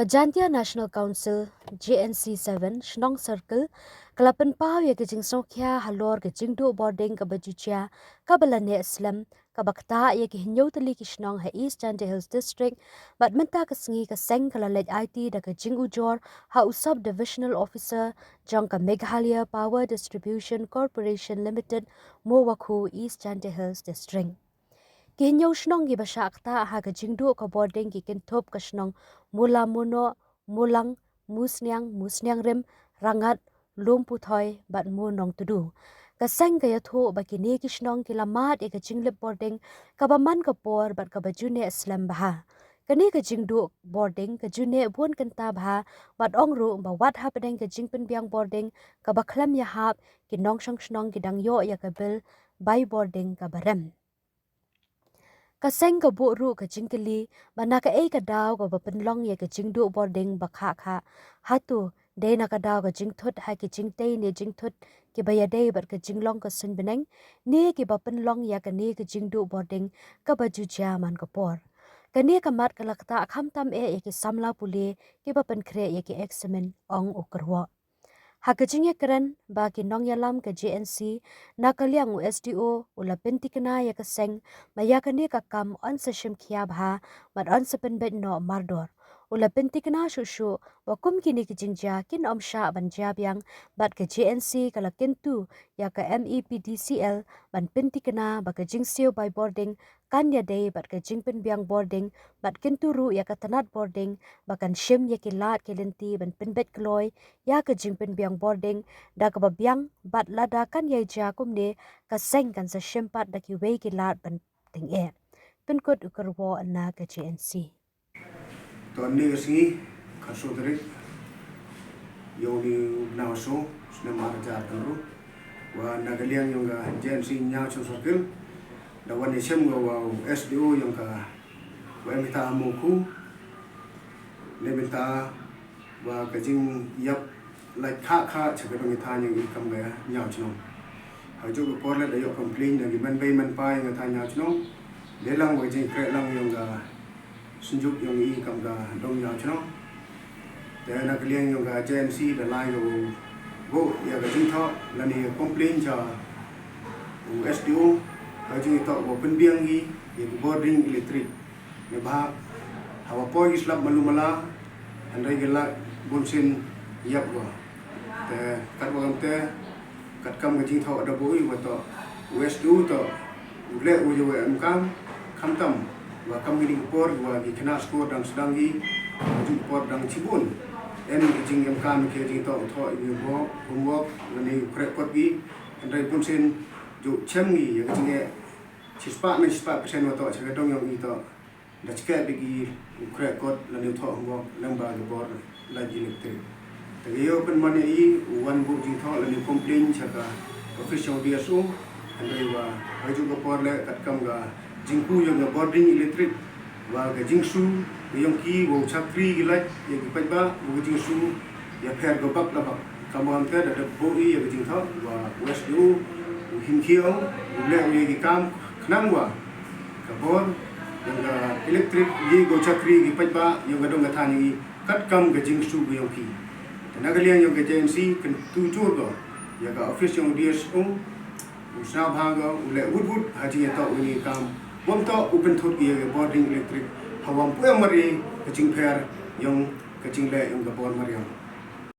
Kajantia National Council JNC-7 Chnong Circle kalapan pau ya ke jingsong khia halor ke jingduh bording ke bajucia kabalane Islam kabakta ya ke hinyau tali ki Chnong ha East Chanti Hills District bat menta ke sengi ke seng kalalej IT da ke jingujor ha usab divisional officer jang ka Meghalaya Power Distribution Corporation Limited Mowakhu East Chanti Hills District. Kihinyaw Chnong gi basakta ha ka jingduh ka bording ki kintop ka Chnong mula muno mulang musnyang rim rangat lumputhoy bat mu nong tudu kasang kaya tho ba kini ki Chnong ki lamat e ka jinglip bording ka baman ka por bat ka bajune Islam baha kani ka jingduh bording ka june bun kanta baha bat ongru ba wat ha pedeng ka jingpen biang bording ka baklam ya hap ki nong shang Chnong ki dang yo ya ka bil by boarding ka barem kaseng ka ru ka jingkeli bana ka ka daw ka bapenlong ye ka jingduh bording bakha hatu de na ka daw ka jingthut ha ki jingtei ne jingthut ki bayade bar ka jinglong ka sun beneng ne ki bapenlong ya ka ne ka jingduh bording ka baju jaman ka por kani ka mat ka lakta khamtam ye ki samla pule ki bapen khre ye ki examen ong ukrwa Hakajingya keren bagi nong yalam ke JNC nakaliang USDO ula pentikena ya keseng mayakani kakam on seshim khia bha mat on sepenbet no mardor ula pentikena shushu wakum kini kijingja kin omsha banja biang bat ke JNC kala kentu ya ke MEPDCL ban pentikena ba ke jingsio by boarding kan ya day bat ke jingpen biang boarding bat kentu ru ya ke tanat boarding bakan shim ya ki lat ke lenti ban penbet kloy ya ke jingpen biang boarding da ka babiang bat lada kan yai ja kumne ka seng kan sa shimpat da ki wei ki lat ban ting e pinkot ukarwo na ka JNC Tonni kasi kaso dari yoni nawaso sina marja karu wa nagaliang yung ka JNC-7 Circle da wani siyam wa SDO yung ka wa emita amuku lebita wa kajing yap like khah chaka dong ita yung ikam gaya nyaw chnong hajo ko porla da yo complain na giman bay man pa yung ita nyaw chnong delang wa jing kre lang yung ka Sngew yung ikam ka dong nyaw chnong da nagaliang yung ka JNC da lai go ya ka jing tho lani complain cha SDO hajo ito wa penbiang gi yung boarding electric ne ba hawa po islap malumala andai gela bunsin yap go te kat wang te kat kam ga jing thaw da boi wa to SDO to ule u jo am kam kham tam wa kam ni por wa gi khna skor dang sedang gi ju por dang chibun en gi jing am kam ke jing to tho ni bo homework ni kre pot gi andai bunsin ju chem gi ya jing e chispa persen wa to chaga dong yang i to da chika bigi kre kot la ni tho homework lang ba ga bor la ji lekte Tagayo pen mane i wan bu jing tho la ni complain chaka official DSO andai wa haju ko por le kat kam ga jingku yang ga boarding electric wa ga jingsu yang ki wo chakri gi lai ye gi pai ba wo jingsu ya pher go bak la bak kamam te da bo i ye jing tho wa wsdu him khiao le ye gi kam khnam wa ka bor yang ga electric ye go chakri gi pai ba yang ga dong ga thani kat kam ga jingsu gi yang ki nagaliang yung JNC kan tujuh go ya ka office yung DSO usna bhaga ule wood haji to uni kam bom to open thot gi boarding electric hawam pu mari kaching pher yung kaching le yung ka bon mariam